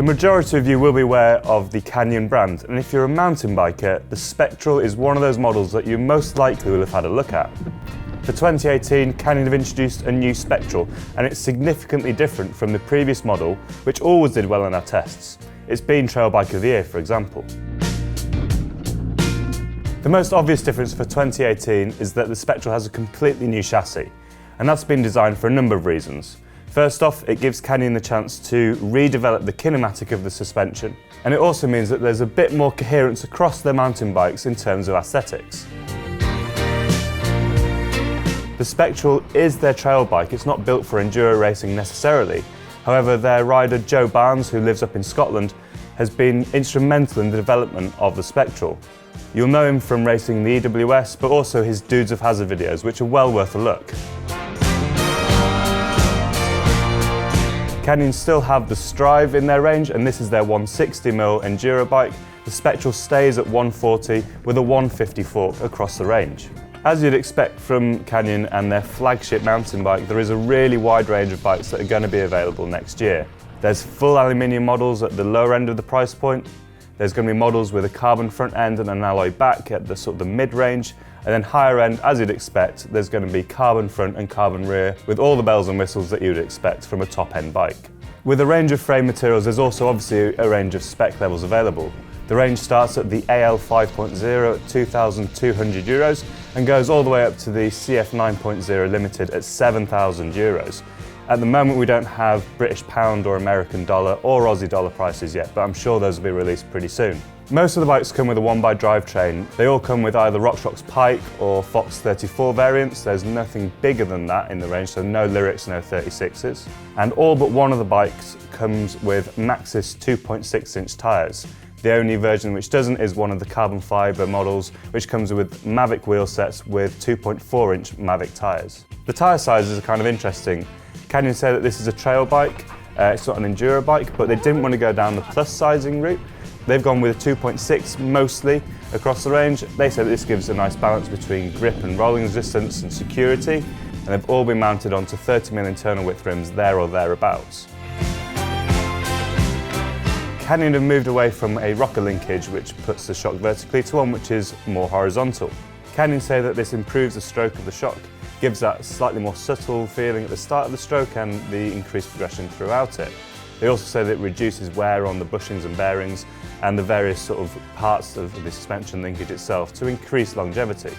majority of you will be aware of the Canyon brand, and if you're a mountain biker, the Spectral is one of those models that you most likely will have had a look at. For 2018, Canyon have introduced a new Spectral, and it's significantly different from the previous model, which always did well in our tests. It's been Trail Bike of the Year, for example. The most obvious difference for 2018 is that the Spectral has a completely new chassis, and that's been designed for a number of reasons. First off, it gives Canyon the chance to redevelop the kinematic of the suspension, and it also means that there's a bit more coherence across their mountain bikes in terms of aesthetics. The Spectral is their trail bike, it's not built for enduro racing necessarily. However, their rider Joe Barnes, who lives up in Scotland, has been instrumental in the development of the Spectral. You'll know him from racing the EWS, but also his Dudes of Hazard videos, which are well worth a look. Canyon still have the Strive in their range, and this is their 160mm enduro bike. The Spectral stays at 140 with a 150 fork across the range. As you'd expect from Canyon and their flagship mountain bike, there is a really wide range of bikes that are going to be available next year. There's full aluminium models at the lower end of the price point. There's going to be models with a carbon front end and an alloy back at the sort of the mid-range. And then higher end, as you'd expect, there's going to be carbon front and carbon rear with all the bells and whistles that you'd expect from a top-end bike. With a range of frame materials, there's also obviously a range of spec levels available. The range starts at the AL 5.0 at €2,200 and goes all the way up to the CF 9.0 Limited at €7,000. At the moment we don't have British pound or American dollar or Aussie dollar prices yet, but I'm sure those will be released pretty soon. Most of the bikes come with a 1x drivetrain. They all come with either RockShox Pike or Fox 34 variants. There's nothing bigger than that in the range, so no Lyrics, no 36s. And all but one of the bikes comes with Maxxis 2.6-inch tyres. The only version which doesn't is one of the carbon fibre models, which comes with Mavic wheel sets with 2.4-inch Mavic tyres. The tyre sizes are kind of interesting. Canyon say that this is a trail bike, it's not an enduro bike, but they didn't want to go down the plus sizing route. They've gone with a 2.6 mostly across the range. They say that this gives a nice balance between grip and rolling resistance and security, and they've all been mounted onto 30mm internal width rims there or thereabouts. Canyon have moved away from a rocker linkage which puts the shock vertically to one which is more horizontal. Canyon say that this improves the stroke of the shock, gives that slightly more subtle feeling at the start of the stroke and the increased progression throughout it. They also say that it reduces wear on the bushings and bearings and the various sort of parts of the suspension linkage itself to increase longevity.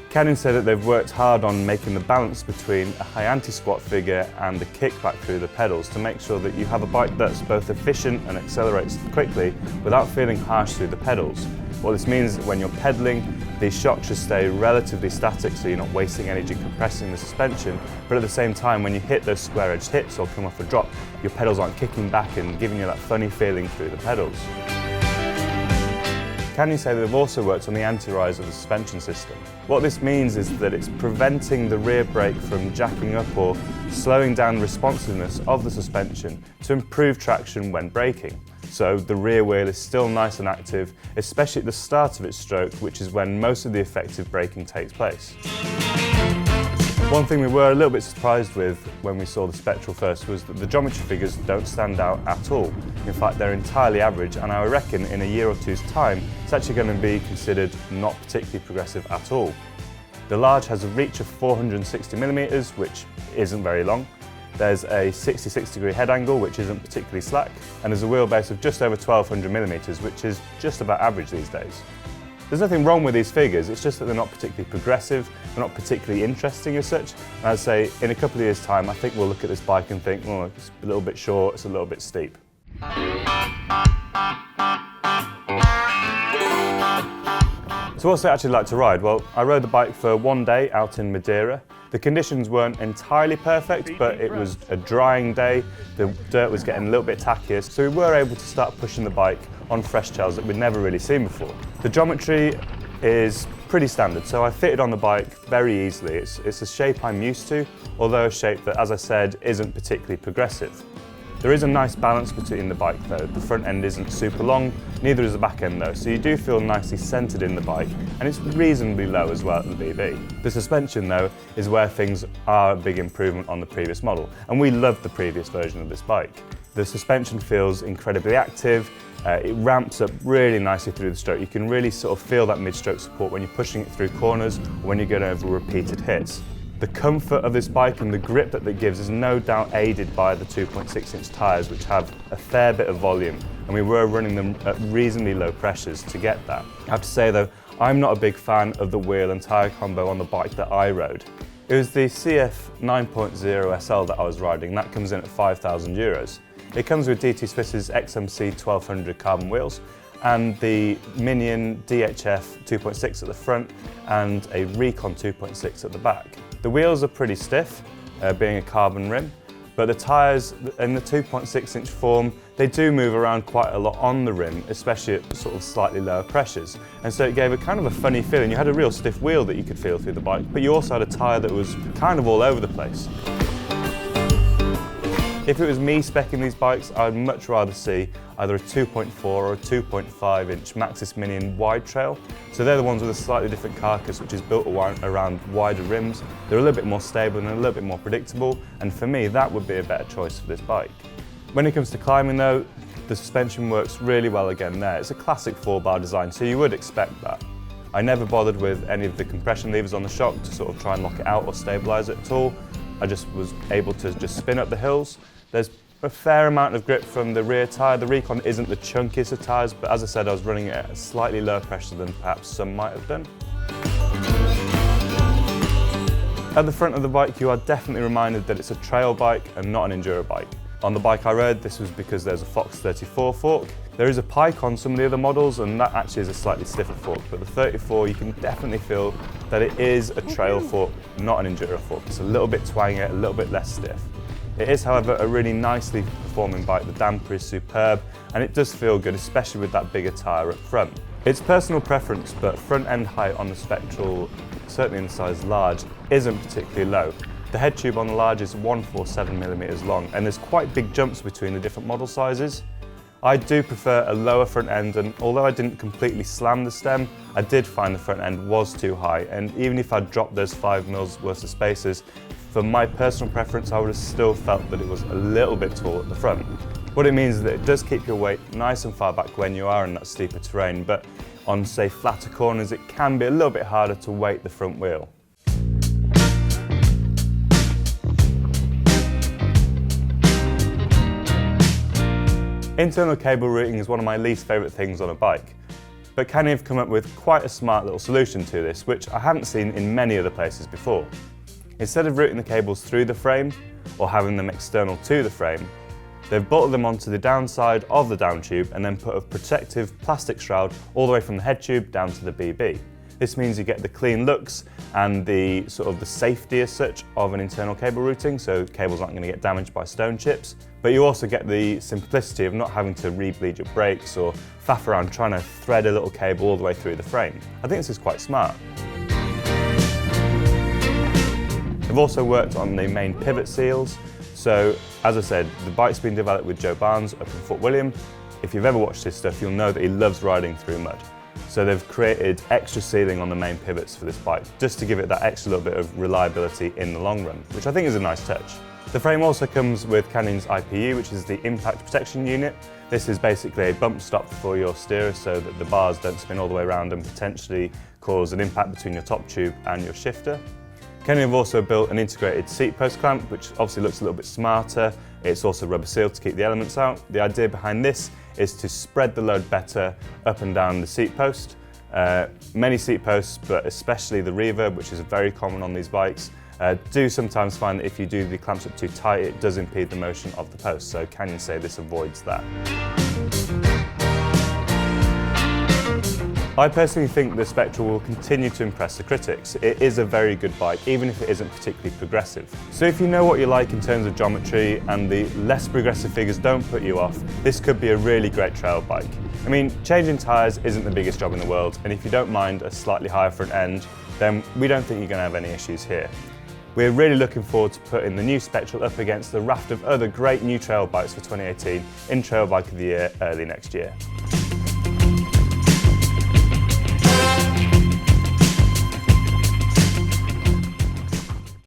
Canyon say that they've worked hard on making the balance between a high anti-squat figure and the kickback through the pedals to make sure that you have a bike that's both efficient and accelerates quickly without feeling harsh through the pedals. What this means is that when you're pedaling, these shocks should stay relatively static so you're not wasting energy compressing the suspension, but at the same time when you hit those square-edged hits or come off a drop, your pedals aren't kicking back and giving you that funny feeling through the pedals. Canyon say that they've also worked on the anti-rise of the suspension system. What this means is that it's preventing the rear brake from jacking up or slowing down the responsiveness of the suspension to improve traction when braking. So the rear wheel is still nice and active, especially at the start of its stroke, which is when most of the effective braking takes place. One thing we were a little bit surprised with when we saw the Spectral first was that the geometry figures don't stand out at all. In fact, they're entirely average, and I reckon in a year or two's time, it's actually going to be considered not particularly progressive at all. The large has a reach of 460mm, which isn't very long. There's a 66-degree head angle, which isn't particularly slack, and there's a wheelbase of just over 1200mm, which is just about average these days. There's nothing wrong with these figures, it's just that they're not particularly progressive, they're not particularly interesting as such. And I'd say in a couple of years' time, I think we'll look at this bike and think, well, it's a little bit short, it's a little bit steep. So what's it actually like to ride? Well, I rode the bike for one day out in Madeira. The conditions weren't entirely perfect, but it was a drying day. The dirt was getting a little bit tackier, so we were able to start pushing the bike on fresh trails that we'd never really seen before. The geometry is pretty standard, so I fitted on the bike very easily. It's a shape I'm used to, although a shape that, as I said, isn't particularly progressive. There is a nice balance between the bike though. The front end isn't super long, neither is the back end though, so you do feel nicely centred in the bike, and it's reasonably low as well at the BB. The suspension though is where things are a big improvement on the previous model, and we loved the previous version of this bike. The suspension feels incredibly active. It ramps up really nicely through the stroke. You can really sort of feel that mid-stroke support when you're pushing it through corners or when you're going over repeated hits. The comfort of this bike and the grip that it gives is no doubt aided by the 2.6-inch tyres, which have a fair bit of volume, and we were running them at reasonably low pressures to get that. I have to say though, I'm not a big fan of the wheel and tyre combo on the bike that I rode. It was the CF 9.0 SL that I was riding. That comes in at €5,000. It comes with DT Swiss's XMC 1200 carbon wheels and the Minion DHF 2.6 at the front and a Recon 2.6 at the back. The wheels are pretty stiff, being a carbon rim, but the tyres in the 2.6-inch form, they do move around quite a lot on the rim, especially at sort of slightly lower pressures. And so it gave a kind of a funny feeling. You had a real stiff wheel that you could feel through the bike, but you also had a tyre that was kind of all over the place. If it was me speccing these bikes, I'd much rather see either a 2.4 or a 2.5-inch Maxxis Minion wide trail. So they're the ones with a slightly different carcass, which is built around wider rims. They're a little bit more stable and a little bit more predictable, and for me, that would be a better choice for this bike. When it comes to climbing though, the suspension works really well again there. It's a classic 4-bar design, so you would expect that. I never bothered with any of the compression levers on the shock to sort of try and lock it out or stabilise it at all. I just was able to just spin up the hills. There's a fair amount of grip from the rear tyre. The Recon isn't the chunkiest of tyres, but as I said, I was running it at a slightly lower pressure than perhaps some might have done. At the front of the bike, you are definitely reminded that it's a trail bike and not an enduro bike. On the bike I rode, this was because there's a Fox 34 fork. There is a Pike on some of the other models, and that actually is a slightly stiffer fork, but the 34, you can definitely feel that it is a trail fork, not an enduro fork. It's a little bit twangier, a little bit less stiff. It is, however, a really nicely performing bike. The damper is superb, and it does feel good, especially with that bigger tyre up front. It's personal preference, but front end height on the Spectral, certainly in the size large, isn't particularly low. The head tube on the large is 147mm long, and there's quite big jumps between the different model sizes. I do prefer a lower front end, and although I didn't completely slam the stem, I did find the front end was too high, and even if I dropped those 5mm worth of spacers, for my personal preference, I would have still felt that it was a little bit tall at the front. What it means is that it does keep your weight nice and far back when you are in that steeper terrain, but on, say, flatter corners, it can be a little bit harder to weight the front wheel. Internal cable routing is one of my least favourite things on a bike, but Canyon have come up with quite a smart little solution to this, which I haven't seen in many other places before. Instead of routing the cables through the frame or having them external to the frame, they've bolted them onto the downside of the down tube and then put a protective plastic shroud all the way from the head tube down to the BB. This means you get the clean looks and the sort of the safety as such of an internal cable routing, so cables aren't going to get damaged by stone chips, but you also get the simplicity of not having to re-bleed your brakes or faff around trying to thread a little cable all the way through the frame. I think this is quite smart. They've also worked on the main pivot seals. So, as I said, the bike's been developed with Joe Barnes up in Fort William. If you've ever watched his stuff, you'll know that he loves riding through mud. So they've created extra sealing on the main pivots for this bike, just to give it that extra little bit of reliability in the long run, which I think is a nice touch. The frame also comes with Canyon's IPU, which is the Impact Protection Unit. This is basically a bump stop for your steerer so that the bars don't spin all the way around and potentially cause an impact between your top tube and your shifter. Canyon have also built an integrated seat post clamp, which obviously looks a little bit smarter. It's also rubber sealed to keep the elements out. The idea behind this is to spread the load better up and down the seat post. Many seat posts, but especially the reverb, which is very common on these bikes, do sometimes find that if you do the clamps up too tight, it does impede the motion of the post. So Canyon say this avoids that. I personally think the Spectral will continue to impress the critics. It is a very good bike, even if it isn't particularly progressive. So if you know what you like in terms of geometry and the less progressive figures don't put you off, this could be a really great trail bike. I mean, changing tyres isn't the biggest job in the world, and if you don't mind a slightly higher front end, then we don't think you're going to have any issues here. We're really looking forward to putting the new Spectral up against the raft of other great new trail bikes for 2018 in Trail Bike of the Year early next year.